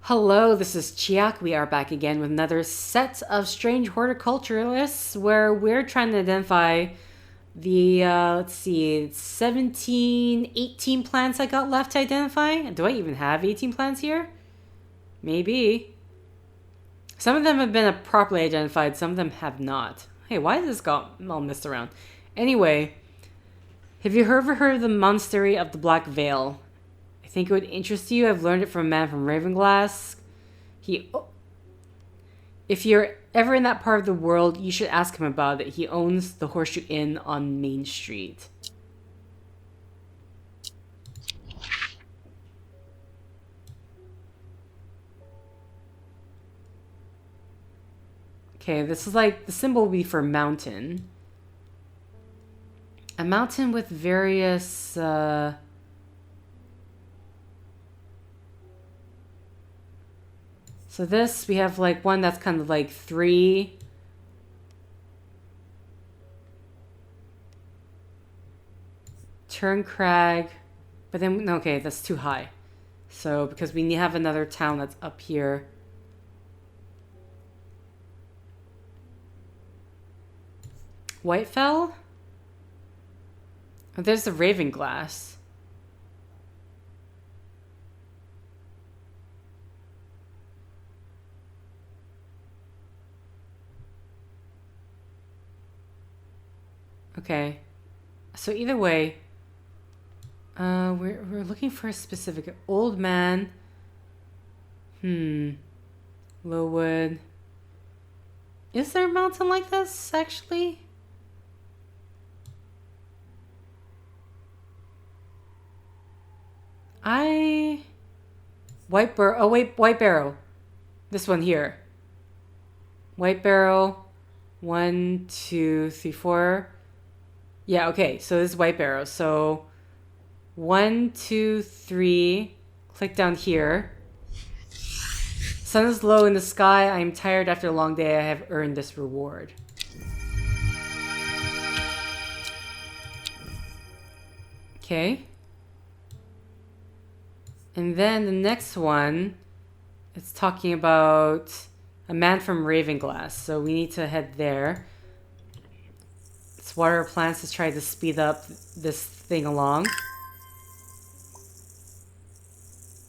Hello, this is Chiak. We are back again with another set of strange horticulture lists where we're trying to identify the, let's see, 17, 18 plants I got left to identify. Do I even have 18 plants here? Maybe. Some of them have been properly identified, some of them have not. Hey, why is this got all messed around? Anyway, have you ever heard of the Monastery of the Black Veil? I think it would interest you. I've learned it from a man from Ravenglass. If you're ever in that part of the world, you should ask him about it. He owns the Horseshoe Inn on Main Street. Okay, this is like, the symbol would be for mountain. A mountain with various, So this, we have like one that's kind of like 3. Turn crag. But then, okay, that's too high. So, because we have another town that's up here. Whitefell? Oh, there's the Ravenglass. Okay. So either way, we're looking for a specific old man. Lowwood. Is there a mountain like this, actually? White Barrow. This one here. White Barrow. 1, 2, 3, 4. Yeah, okay, so this is White Barrow. So 1, 2, 3. Click down here. Sun is low in the sky. I am tired after a long day. I have earned this reward. Okay. And then the next one, it's talking about a man from Ravenglass. So we need to head there. Let's water our plants to try to speed up this thing along.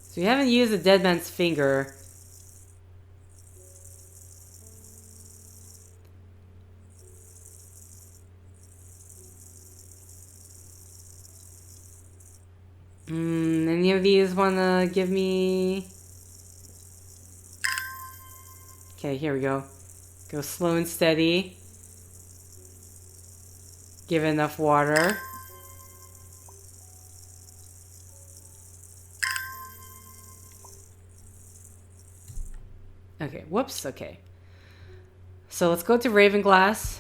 So we haven't used the dead man's finger. Any of these wanna give me... Okay, here we go. Go slow and steady. Give it enough water. Okay, whoops, okay. So let's go to Ravenglass.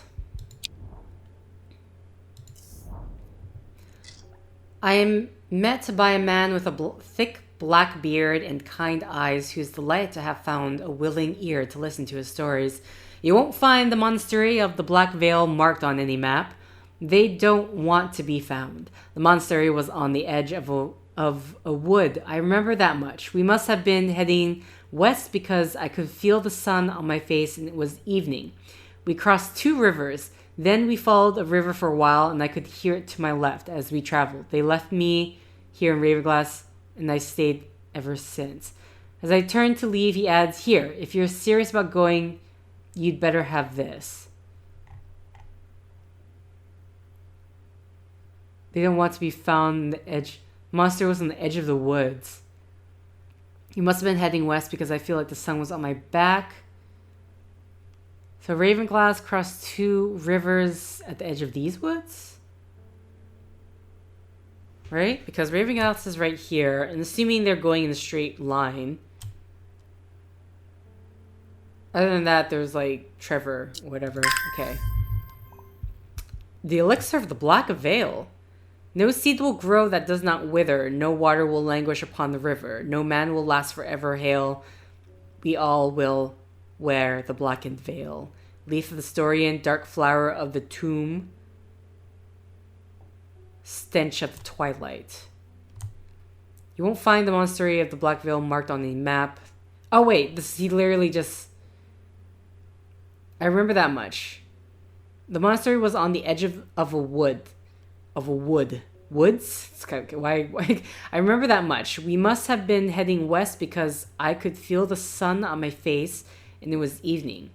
I am met by a man with a thick black beard and kind eyes who's delighted to have found a willing ear to listen to his stories. You won't find the Monastery of the Black Veil marked on any map. They don't want to be found. The monastery was on the edge of a wood. I remember that much. We must have been heading west because I could feel the sun on my face and it was evening. We crossed 2 rivers. Then we followed a river for a while and I could hear it to my left as we traveled. They left me here in Ravenglass and I stayed ever since. As I turned to leave, he adds, "Here, if you're serious about going, you'd better have this." They don't want to be found on the edge. Monster was on the edge of the woods. You must have been heading west because I feel like the sun was on my back. So Ravenglass crossed 2 rivers at the edge of these woods? Right? Because Ravenglass is right here, and assuming they're going in a straight line. Other than that, there's like Trevor, whatever. Okay. The elixir of the Black Veil. No seed will grow that does not wither. No water will languish upon the river. No man will last forever. Hail. We all will wear the blackened veil. Leaf of the Storian, dark flower of the tomb. Stench of the twilight. You won't find the Monastery of the Black Veil marked on the map. Oh, wait. He literally just... I remember that much. The monastery was on the edge of a wood. Of a wood. Woods? It's kind of, why? I remember that much. We must have been heading west because I could feel the sun on my face and it was evening.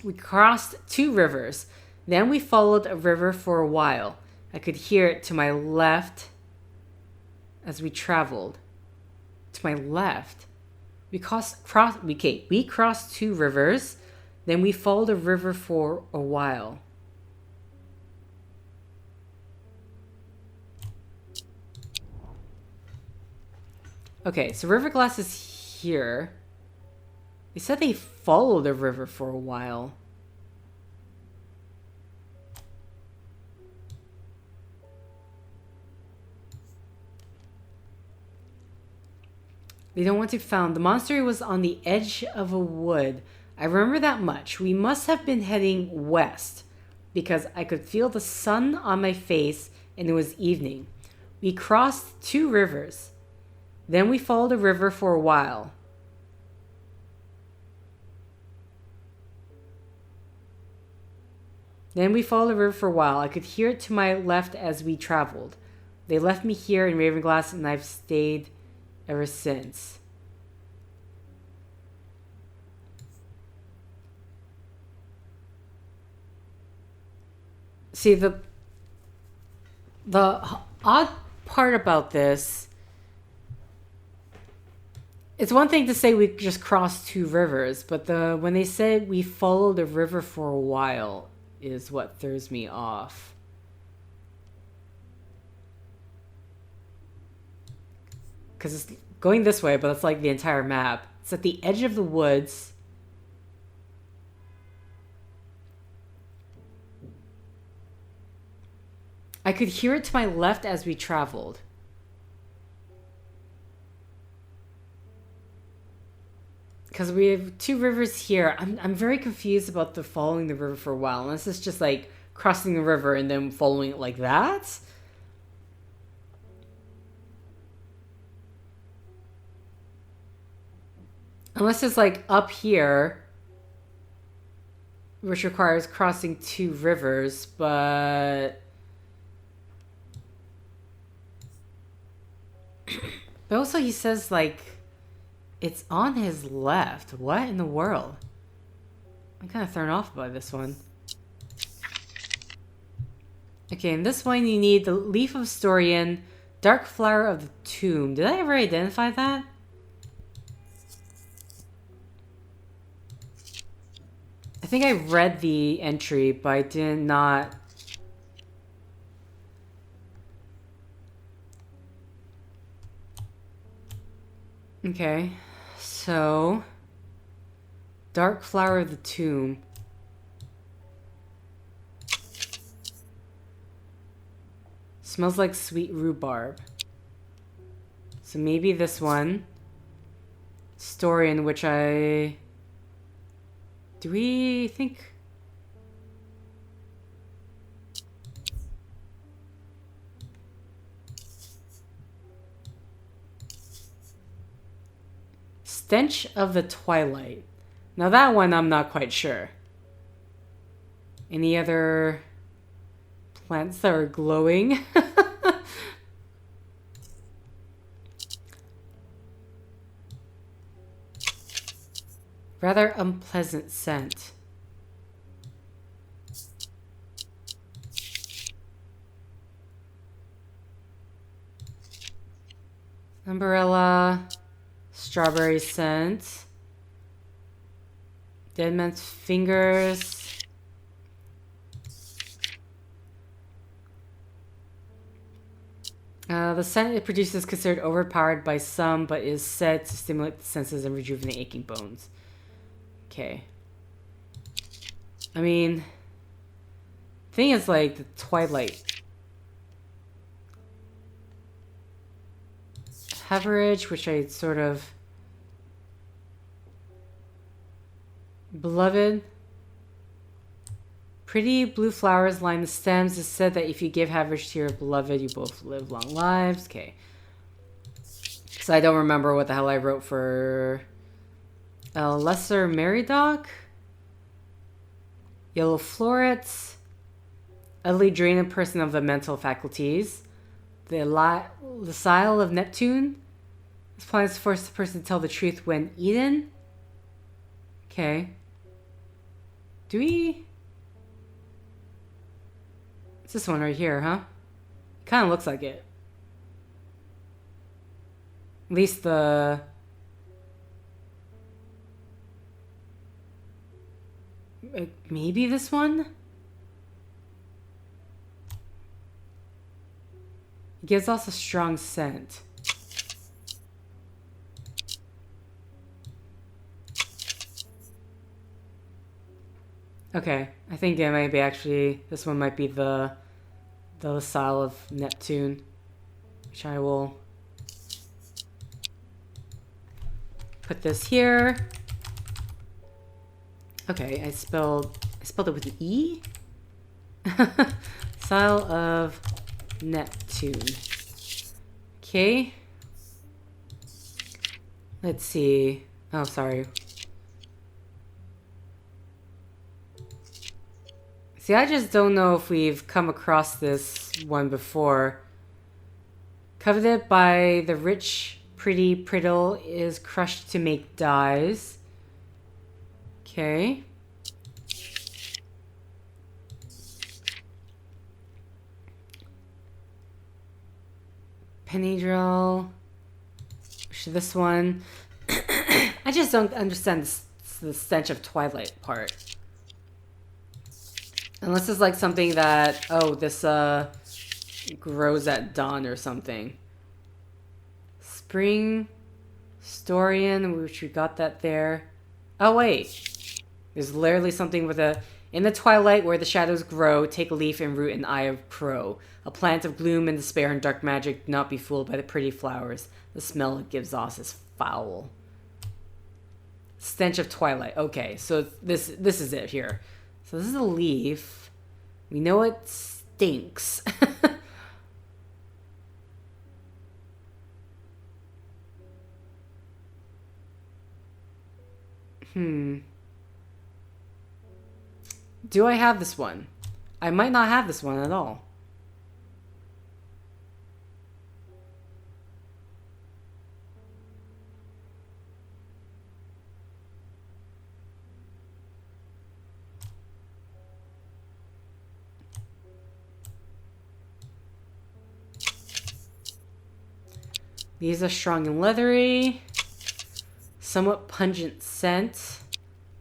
We crossed 2 rivers. Then we followed a river for a while. I could hear it to my left as we traveled. To my left. We crossed 2 rivers. Then we followed a river for a while. Okay, so Riverglass is here. They said they followed the river for a while. They don't want to found. The monastery was on the edge of a wood. I remember that much. We must have been heading west because I could feel the sun on my face and it was evening. We crossed 2 rivers. Then we followed a river for a while. I could hear it to my left as we traveled. They left me here in Ravenglass and I've stayed ever since. See, the odd part about this, it's one thing to say we just crossed 2 rivers, but when they said we followed a river for a while is what throws me off. Because it's going this way, but it's like the entire map. It's at the edge of the woods. I could hear it to my left as we traveled. Because we have 2 rivers here. I'm very confused about the following the river for a while. Unless it's just like crossing the river and then following it like that. Unless it's like up here, which requires crossing 2 rivers, but... But also he says like... It's on his left. What in the world? I'm kind of thrown off by this one. Okay, in this one you need the Leaf of Storian, Dark Flower of the Tomb. Did I ever identify that? I think I read the entry, but I did not... Okay. So, Dark Flower of the Tomb. Smells like sweet rhubarb. So maybe this one. Story in which I... Do we think... Stench of the Twilight. Now that one I'm not quite sure. Any other plants that are glowing? Rather unpleasant scent. Umbrella. Strawberry scent. Dead man's fingers. The scent it produces is considered overpowered by some, but is said to stimulate the senses and rejuvenate aching bones. Okay. I mean, thing is like the Twilight. Haverage, which I sort of... Beloved. Pretty blue flowers line the stems. It's said that if you give Haverage to your beloved, you both live long lives. Okay. So I don't remember what the hell I wrote for A lesser Meridoc. Yellow florets. Utterly drain a person of the mental faculties. The Isle of Neptune. This plant is force the person to tell the truth when eaten. Okay. Do we... It's this one right here, huh? Kind of looks like it. At least the... Maybe this one? It gives us a strong scent. Okay, I think it might be actually... This one might be the Isle of Neptune. Which I will... put this here. Okay, I spelled it with an E. Isle of Neptune. Okay. Let's see. Oh, sorry. See, I just don't know if we've come across this one before. Coveted by the rich, pretty Priddle is crushed to make dyes. Okay. Penny-drill. This one. I just don't understand the stench of twilight part. Unless it's like something that, oh, this grows at dawn or something. Spring Storian, which we got that there. Oh, wait. There's literally something with a... In the twilight where the shadows grow, take a leaf and root an eye of crow. A plant of gloom and despair and dark magic, do not be fooled by the pretty flowers. The smell it gives off is foul. Stench of twilight. Okay, so this is it here. So this is a leaf. We know it stinks. Do I have this one? I might not have this one at all. These are strong and leathery. Somewhat pungent scent.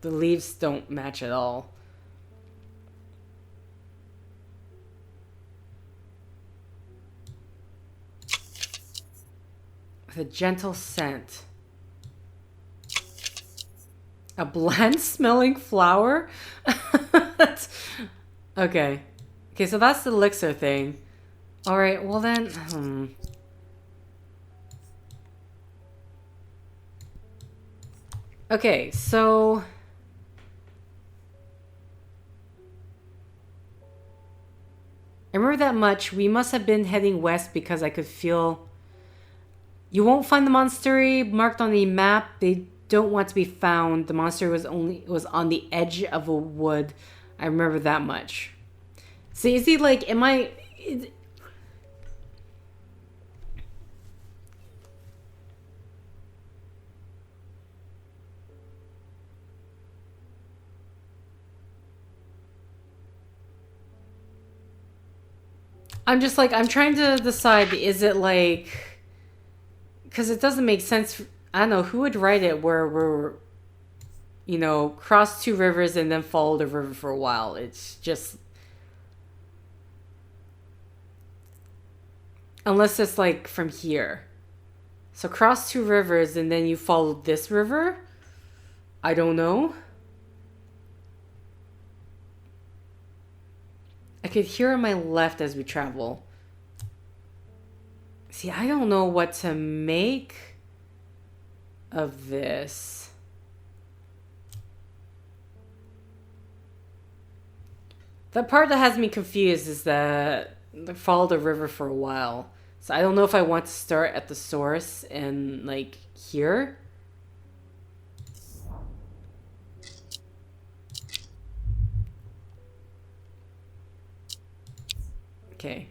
The leaves don't match at all. With a gentle scent. A bland smelling flower? Okay. Okay, so that's the elixir thing. Alright, well then... Okay, so... I remember that much. We must have been heading west because I could feel... You won't find the monastery marked on the map. They don't want to be found. The monastery was on the edge of a wood. I remember that much. So you see, like, am I... I'm just like, I'm trying to decide, is it like... Because it doesn't make sense. I don't know, who would write it where we're, you know, cross two rivers and then follow the river for a while. It's just... Unless it's like from here. So cross two rivers and then you follow this river? I don't know. I could hear on my left as we travel. See, I don't know what to make of this. The part that has me confused is that I followed the river for a while. So I don't know if I want to start at the source and, like, here. Okay.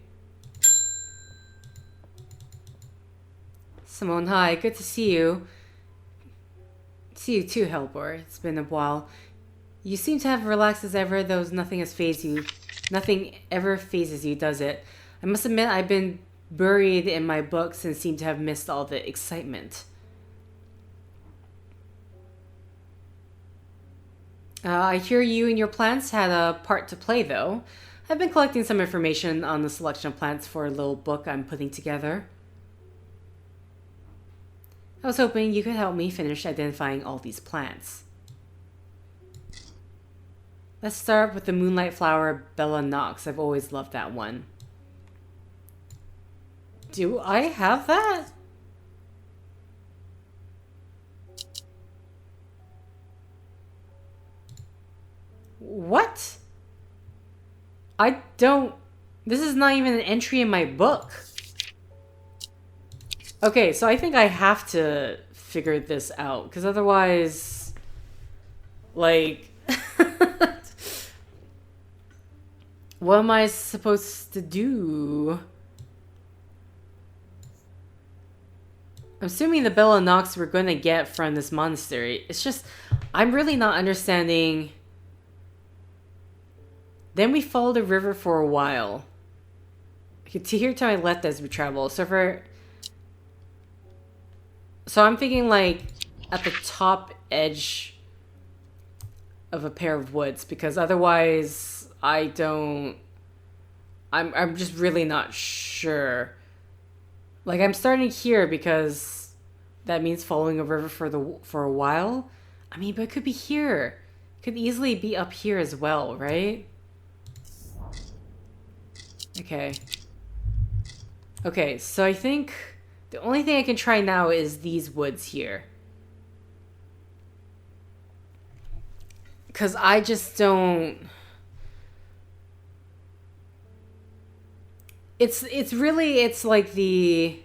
Simone, hi. Good to see you. See you too, Helbor. It's been a while. You seem to have relaxed as ever, though nothing has phased you. Nothing ever phases you, does it? I must admit I've been buried in my books and seem to have missed all the excitement. I hear you and your plants had a part to play, though. I've been collecting some information on the selection of plants for a little book I'm putting together. I was hoping you could help me finish identifying all these plants. Let's start with the moonlight flower Bella Nox. I've always loved that one. Do I have that? What? I don't... This is not even an entry in my book. Okay, so I think I have to figure this out, because otherwise... Like... What am I supposed to do? I'm assuming the Bella Nox we're going to get from this monastery. It's just... I'm really not understanding... Then we followed the river for a while. Okay, to here to my left as we travel. So I'm thinking like at the top edge of a pair of woods, because otherwise I'm just really not sure. Like I'm starting here because that means following a river for a while. I mean, but it could be here. It could easily be up here as well, right? Okay. Okay, so I think the only thing I can try now is these woods here. Because I just don't... It's like the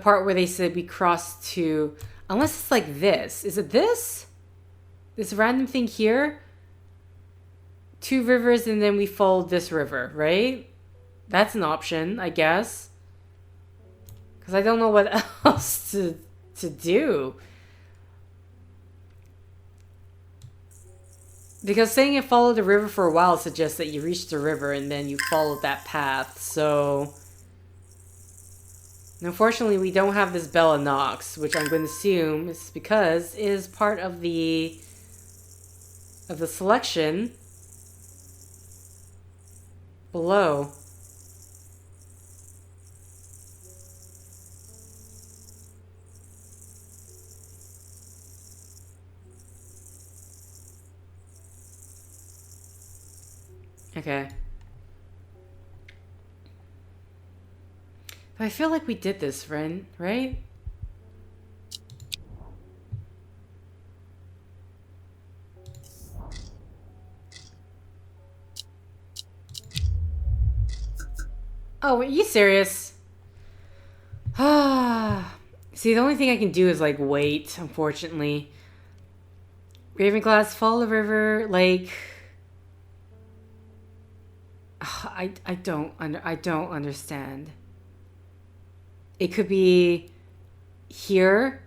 part where they said we crossed to... Unless it's like this. Is it this? This random thing here? 2 rivers and then we followed this river, right? That's an option, I guess. Because I don't know what else to do. Because saying it followed the river for a while suggests that you reached the river and then you followed that path, so... Unfortunately, we don't have this Bella Nox, which I'm going to assume is because it is part of the selection below. Okay. But I feel like we did this, Ren, right? Oh, are you serious? Ah. See, the only thing I can do is, like, wait, unfortunately. Ravenglass, follow the river, like... I don't understand. It could be here,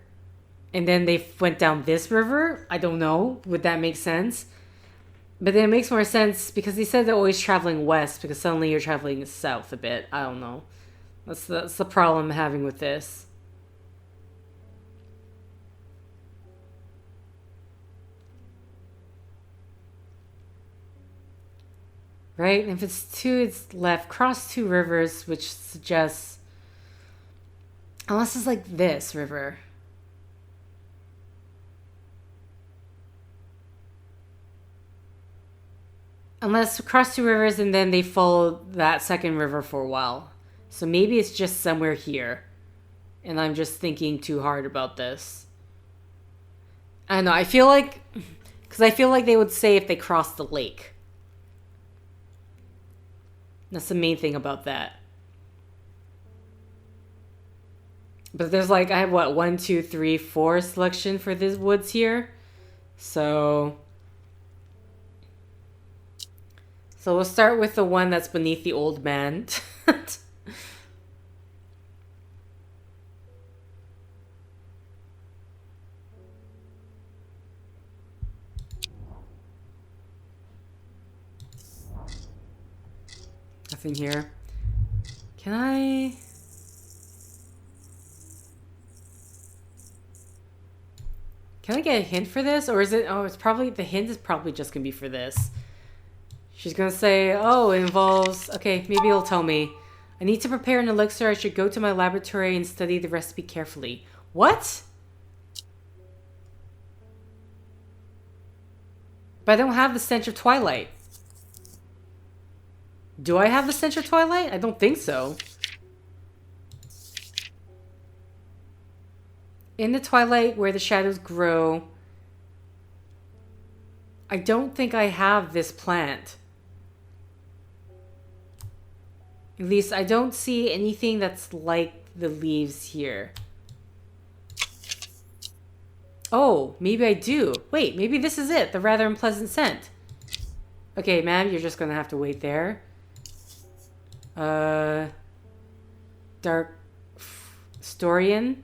and then they went down this river? I don't know. Would that make sense? But then it makes more sense because he said they're always traveling west because suddenly you're traveling south a bit. I don't know. That's the problem I'm having with this. Right? And if it's 2, it's left. Cross 2 rivers, which suggests... Unless it's like this river. Unless cross 2 rivers and then they follow that second river for a while. So maybe it's just somewhere here. And I'm just thinking too hard about this. I don't know. I feel like... Because I feel like they would say if they crossed the lake. That's the main thing about that. But there's like, I have what, 1, 2, 3, 4 selection for these woods here. So So we'll start with the one that's beneath the old man. Nothing here. Can I... Can I get a hint for this? Or is it... Oh, it's probably... The hint is probably just gonna be for this. She's gonna say, oh, it involves... Okay, maybe it'll tell me. I need to prepare an elixir. I should go to my laboratory and study the recipe carefully. What? But I don't have the stench of twilight. Do I have the stench of twilight? I don't think so. In the twilight where the shadows grow, I don't think I have this plant. At least I don't see anything that's like the leaves here. Oh, maybe I do. Wait, maybe this is it. The rather unpleasant scent. Okay, ma'am, you're just gonna have to wait there. Dark Storian.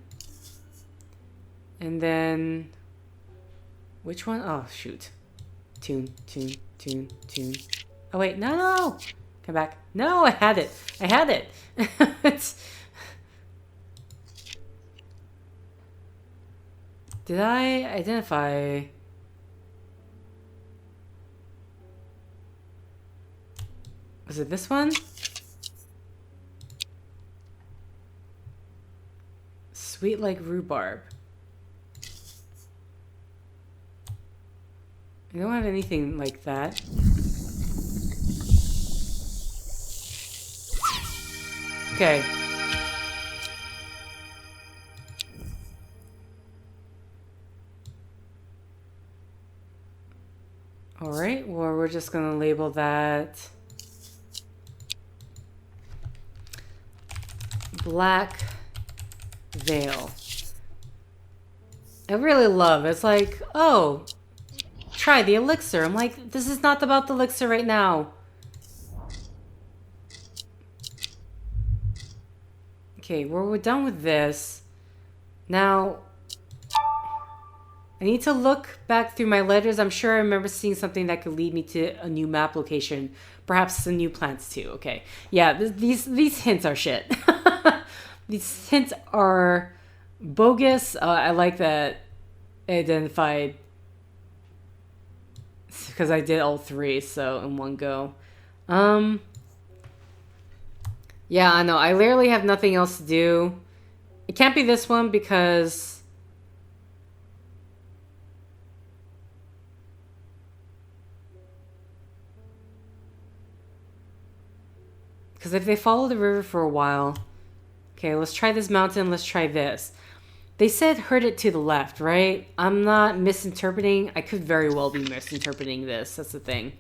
And then... Which one? Oh, shoot. Tune. Oh, wait, no! Come back. No, I had it. I had it. Did I identify... Was it this one? Sweet like rhubarb. I don't have anything like that. Okay. Alright, well, we're just gonna label that Black Veil. I really love it. It's like, oh, try the elixir. I'm like, this is not about the elixir right now. Okay, well, we're done with this. Now, I need to look back through my letters. I'm sure I remember seeing something that could lead me to a new map location. Perhaps some new plants too. Okay. Yeah, these hints are shit. These hints are bogus. I like that I identified... Because I did all three, so in one go. Yeah, I know. I literally have nothing else to do. It can't be this one because... Because if they follow the river for a while... Okay, let's try this mountain. Let's try this. They said heard it to the left, right? I'm not misinterpreting. I could very well be misinterpreting this. That's the thing.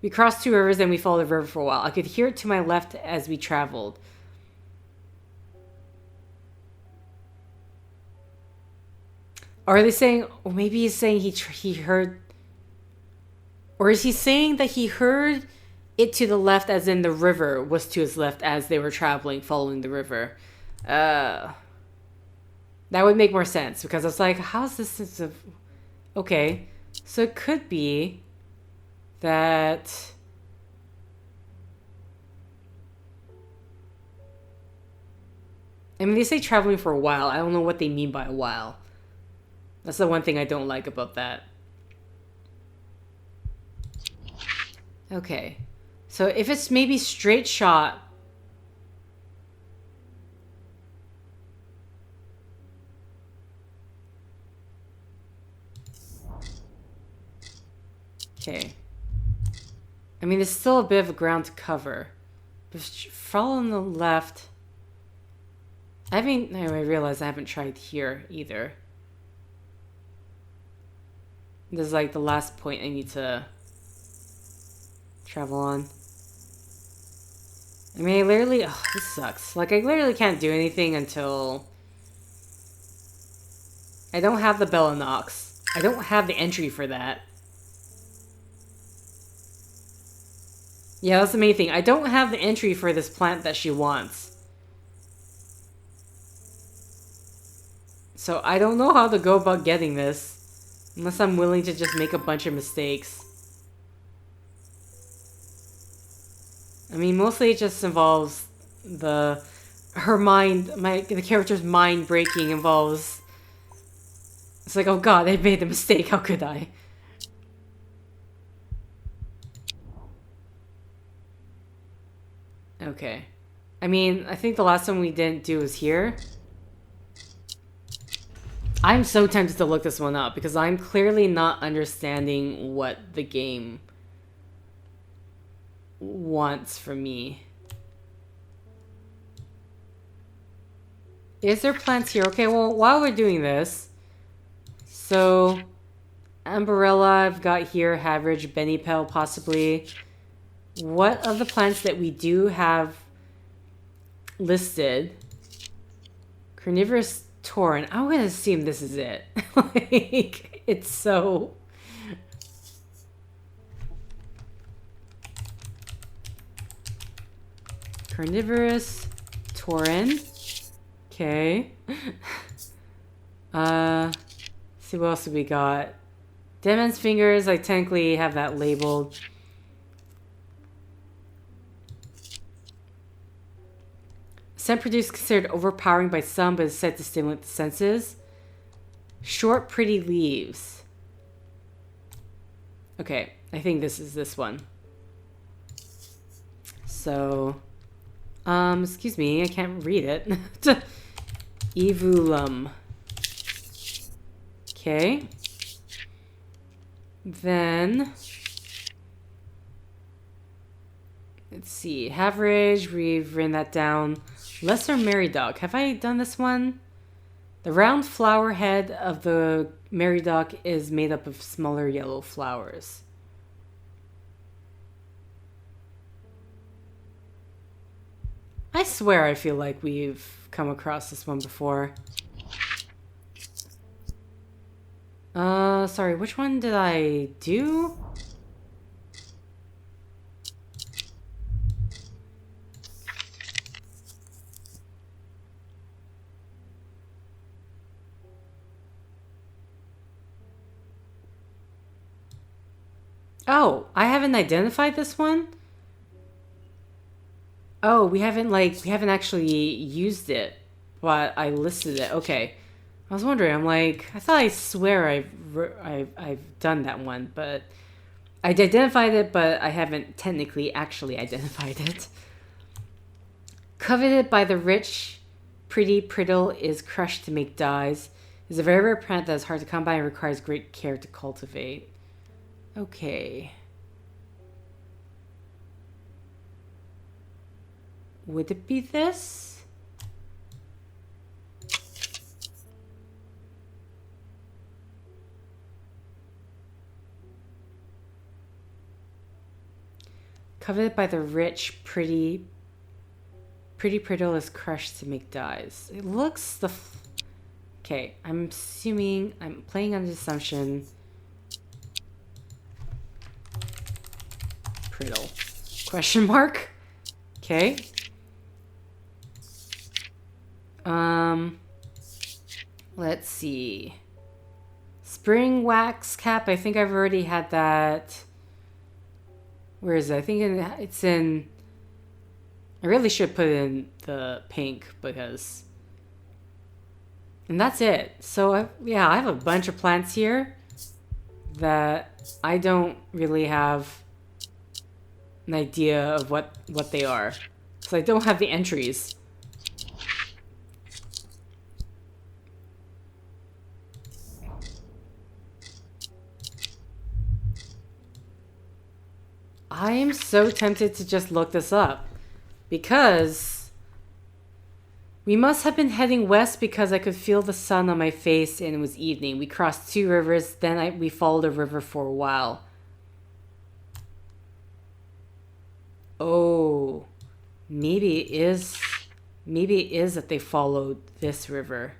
We crossed two rivers and we followed the river for a while. I could hear it to my left as we traveled. Or are they saying... Or maybe he's saying he heard... Or is he saying that he heard... it to the left as in the river was to his left as they were traveling, following the river. That would make more sense because I was like, how's this? Okay, so it could be that... I mean, they say traveling for a while. I don't know what they mean by a while. That's the one thing I don't like about that. Okay. So if it's maybe straight shot... Okay. I mean, there's still a bit of ground to cover. But follow on the left... I realize I haven't tried here either. This is like the last point I need to travel on. I mean, I literally... Oh, this sucks. Like, I literally can't do anything until... I don't have the Bella Nox. I don't have the entry for that. Yeah, that's the main thing. I don't have the entry for this plant that she wants. So I don't know how to go about getting this. Unless I'm willing to just make a bunch of mistakes. I mean, mostly it just involves the character's mind breaking involves. It's like, oh god, I made a mistake. How could I? Okay. I mean, I think the last one we didn't do was here. I'm so tempted to look this one up because I'm clearly not understanding what the game wants from me. Is there plants here? Okay, well, while we're doing this, so Umbrella I've got here, Haverage, Bennypel possibly. What of the plants that we do have listed? Carnivorous Torrent. I'm gonna assume this is it. Like, it's so... Carnivorous Torrent. Okay. See what else we got. Demon's Fingers, I technically have that labeled. Scent produced considered overpowering by some, but is said to stimulate the senses. Short, pretty leaves. Okay, I think this is this one. So, excuse me, I can't read it. Evulum. Okay. Then, let's see. Haverage, we've written that down. Lesser Merrydock. Have I done this one? The round flower head of the Merrydock is made up of smaller yellow flowers. I swear I feel like we've come across this one before. Sorry, which one did I do? Oh, I haven't identified this one? Oh, we haven't actually used it, but I listed it. Okay. I was wondering, I'm like, I swear I've done that one, but I identified it, but I haven't technically actually identified it. Coveted by the rich, pretty priddle is crushed to make dyes. It's a very rare plant that is hard to come by and requires great care to cultivate. Okay. Would it be this? Coveted by the rich, pretty priddle is crushed to make dyes. It looks okay, I'm assuming, I'm playing on the assumption. Priddle. Question mark? Okay. Let's see. Spring wax cap. I think I've already had that. Where is it? I think it's in... I really should put it in the pink because... And that's it. So, yeah, I have a bunch of plants here that I don't really have an idea of what they are. Because I don't have the entries. I am so tempted to just look this up. Because we must have been heading west because I could feel the sun on my face and it was evening. We crossed 2 rivers, then we followed a river for a while. Oh, maybe it is that they followed this river.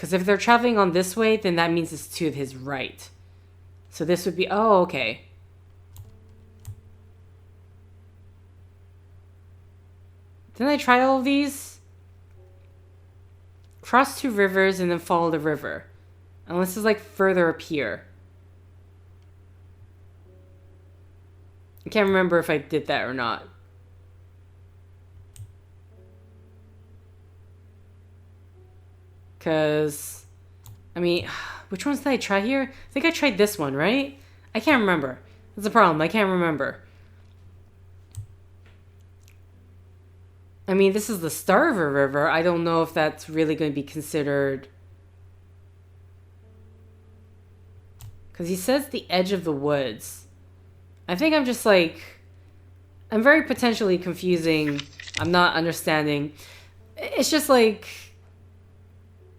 Because if they're traveling on this way, then that means it's to his right. So this would be... Oh, okay. Didn't I try all of these? Cross 2 rivers and then follow the river. Unless it's like further up here. I can't remember if I did that or not. Because, I mean, which ones did I try here? I think I tried this one, right? I can't remember. That's the problem. I can't remember. I mean, this is the start of a river. I don't know if that's really going to be considered. Because he says the edge of the woods. I think I'm just like... I'm very potentially confusing. I'm not understanding. It's just like...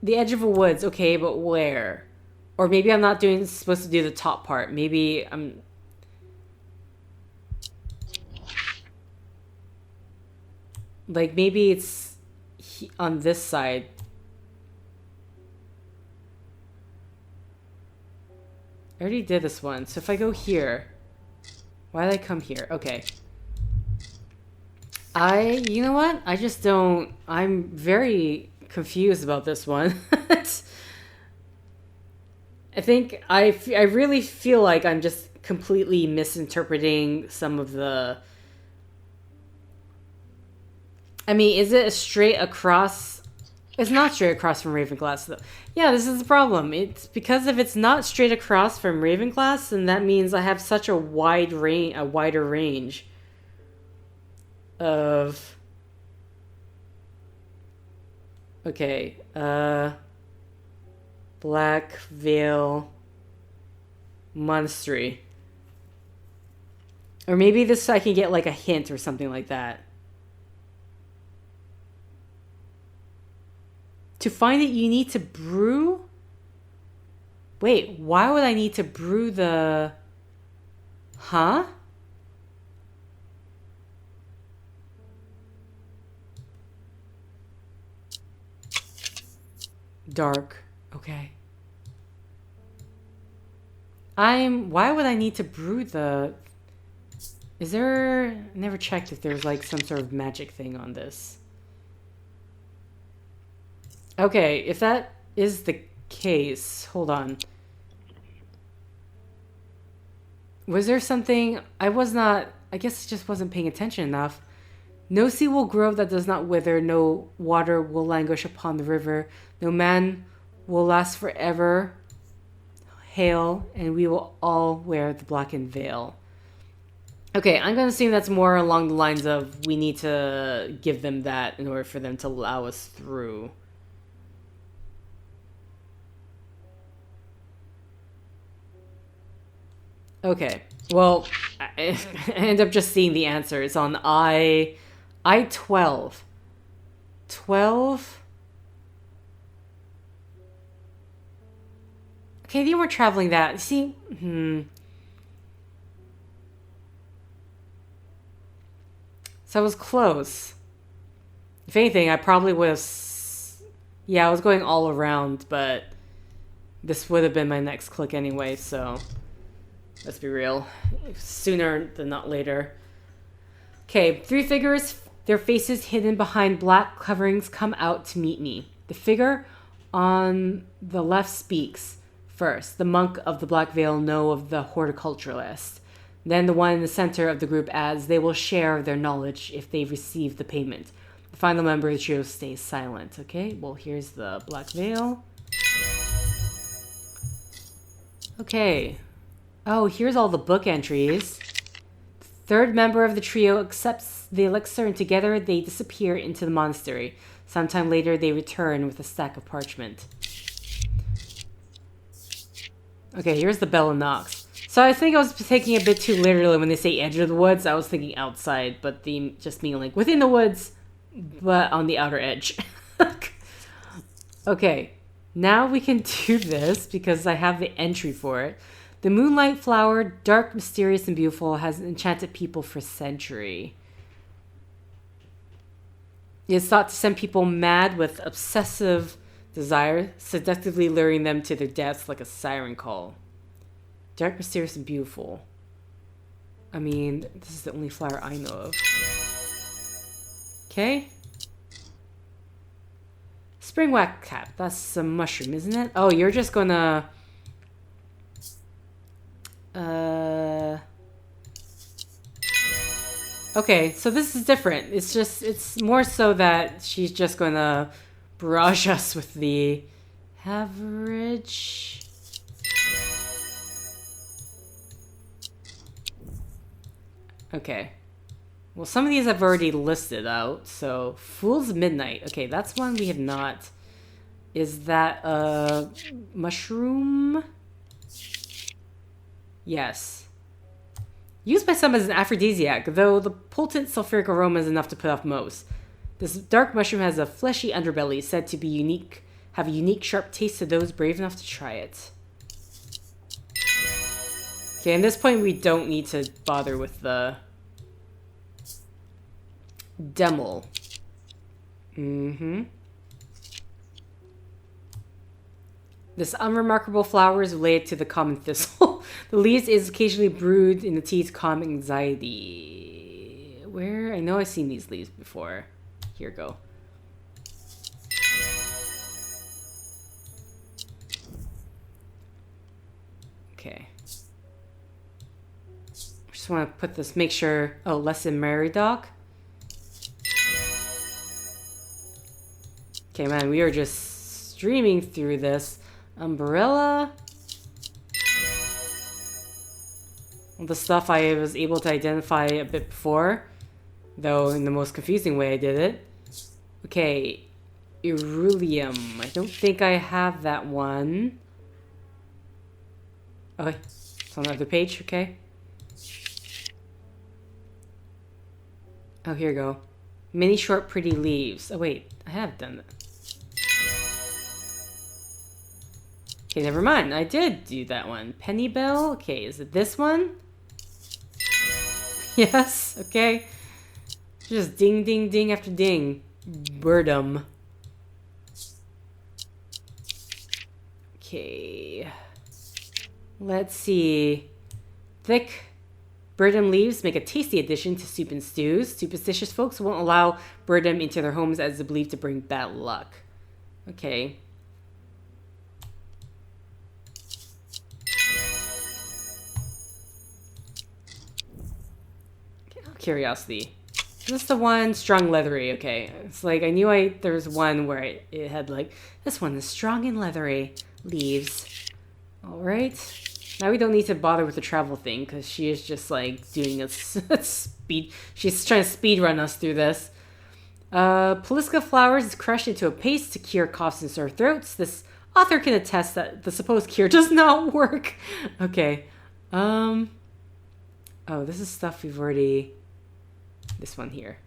The edge of a woods, okay, but where? Or maybe I'm not supposed to do the top part. Maybe I'm... Like, maybe it's on this side. I already did this one. So if I go here... Why did I come here? Okay. You know what? I just don't... I'm very confused about this one. I think I really feel like I'm just completely misinterpreting some of the... I mean, is it a straight across? It's not straight across from Ravenglass, though. Yeah, this is the problem. It's because if it's not straight across from Ravenglass, then that means I have such a wider range of... Okay, Black Veil Monastery. Or maybe this I can get like a hint or something like that. To find it, you need to brew? Wait, why would I need to brew the... Huh? Dark. Okay. Why would I need to brew the... Is there... I never checked if there's like some sort of magic thing on this. Okay, if that is the case... Hold on. Was there something... I guess I just wasn't paying attention enough. No seed will grow that does not wither. No water will languish upon the river. No man will last forever. Hail, and we will all wear the blackened veil. Okay, I'm going to assume that's more along the lines of we need to give them that in order for them to allow us through. Okay, well, I end up just seeing the answer. It's on I-12. 12? Okay, they weren't traveling that. See, So I was close. If anything, I probably would have... Yeah, I was going all around, but this would have been my next click anyway, so... Let's be real. Sooner than not later. Okay, 3 figures, their faces hidden behind black coverings, come out to meet me. The figure on the left speaks first. The monk of the Black Veil know of the horticulturalist. Then the one in the center of the group adds, they will share their knowledge if they receive the payment. The final member of the trio stays silent. Okay, well, here's the Black Veil. Okay. Oh, here's all the book entries. The third member of the trio accepts the elixir, and together they disappear into the monastery. Sometime later, they return with a stack of parchment. Okay, here's the bell and knocks. So I think I was taking a bit too literally when they say edge of the woods. I was thinking outside, but they just mean like within the woods, but on the outer edge. Okay, now we can do this because I have the entry for it. The moonlight flower, dark, mysterious, and beautiful, has enchanted people for century. It's thought to send people mad with obsessive desire, seductively luring them to their deaths like a siren call. Dark, mysterious, and beautiful. I mean, this is the only flower I know of. Okay. Spring whack cap. That's a mushroom, isn't it? Oh, you're just gonna... Okay, so this is different. It's more so that she's just gonna barrage us with the average. Okay. Well, some of these I've already listed out. So, Fool's Midnight. Okay, that's one we have not. Is that a mushroom? Yes. Used by some as an aphrodisiac, though the potent sulfuric aroma is enough to put off most. This dark mushroom has a fleshy underbelly, said to be unique, have a unique sharp taste to those brave enough to try it. Okay, at this point we don't need to bother with the Demel. This unremarkable flower is related to the common thistle. The leaves is occasionally brewed in the tea to calm anxiety. Where? I know I've seen these leaves before. Here we go. Okay. Just want to put this, make sure... Oh, lesson Meridoc. Okay, man, we are just streaming through this. Umbrella. The stuff I was able to identify a bit before, though in the most confusing way I did it. Okay, Irulium. I don't think I have that one. Okay, it's on the other page, okay. Oh, here we go. Many short pretty leaves. Oh wait, I have done that. Okay, never mind. I did do that one. Penny Bell. Okay, is it this one? Yes, okay. Just ding, ding, ding after ding. Birdum. Okay. Let's see. Thick birdum leaves make a tasty addition to soup and stews. Superstitious folks won't allow birdum into their homes as it's believed to bring bad luck. Okay. Curiosity. This is the one strong leathery. Okay, it's like I knew there was one where it had like this one is strong and leathery leaves. All right, now we don't need to bother with the travel thing because she is just like doing a speed. She's trying to speed run us through this. Polisca flowers is crushed into a paste to cure coughs and sore throats. This author can attest that the supposed cure does not work. Okay. Oh, this is stuff we've already. This one here.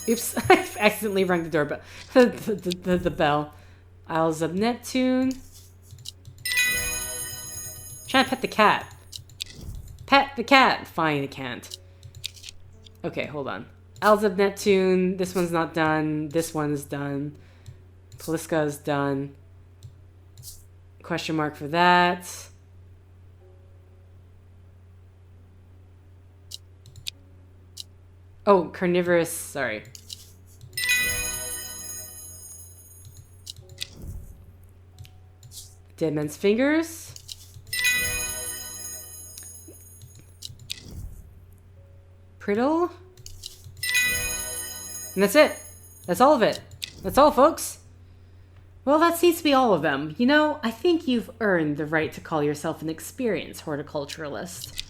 Oops, I accidentally rang the doorbell. the bell. Isles of Neptune. Trying to pet the cat. Pet the cat. Fine, I can't. Okay, hold on. Isles of Neptune. This one's not done. This one's done. Polisca is done. Question mark for that. Oh, carnivorous, sorry. Dead Man's Fingers. Priddle. And that's it. That's all of it. That's all, folks. Well, that seems to be all of them. You know, I think you've earned the right to call yourself an experienced horticulturalist.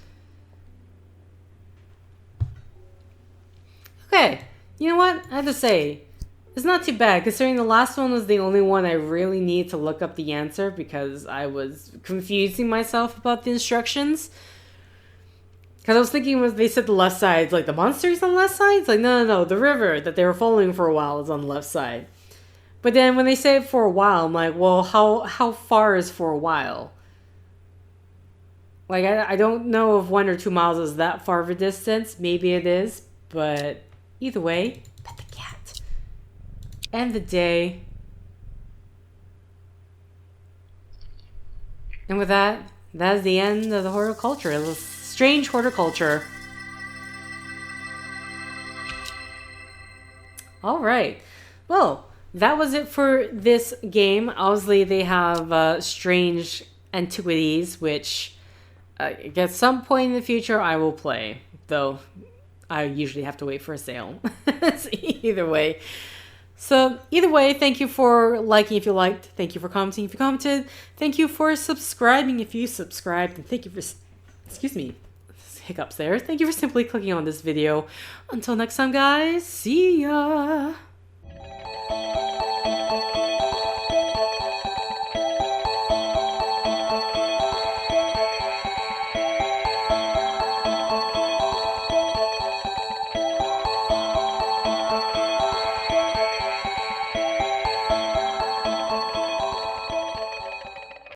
Okay, you know what? I have to say, it's not too bad, considering the last one was the only one I really need to look up the answer because I was confusing myself about the instructions. Because I was thinking when they said the left side, like the monastery's on the left side? It's like, no, the river that they were following for a while is on the left side. But then when they say it for a while, I'm like, well, how far is for a while? Like, I don't know if 1 or 2 miles is that far of a distance. Maybe it is, but... Either way, pet the cat. End the day. And with that, that is the end of the horticulture. It was strange horticulture. Alright. Well, that was it for this game. Obviously, they have strange antiquities, which at some point in the future I will play. Though, I usually have to wait for a sale. Either way. So, either way, thank you for liking if you liked. Thank you for commenting if you commented. Thank you for subscribing if you subscribed. And thank you for... Excuse me. Hiccups there. Thank you for simply clicking on this video. Until next time, guys. See ya!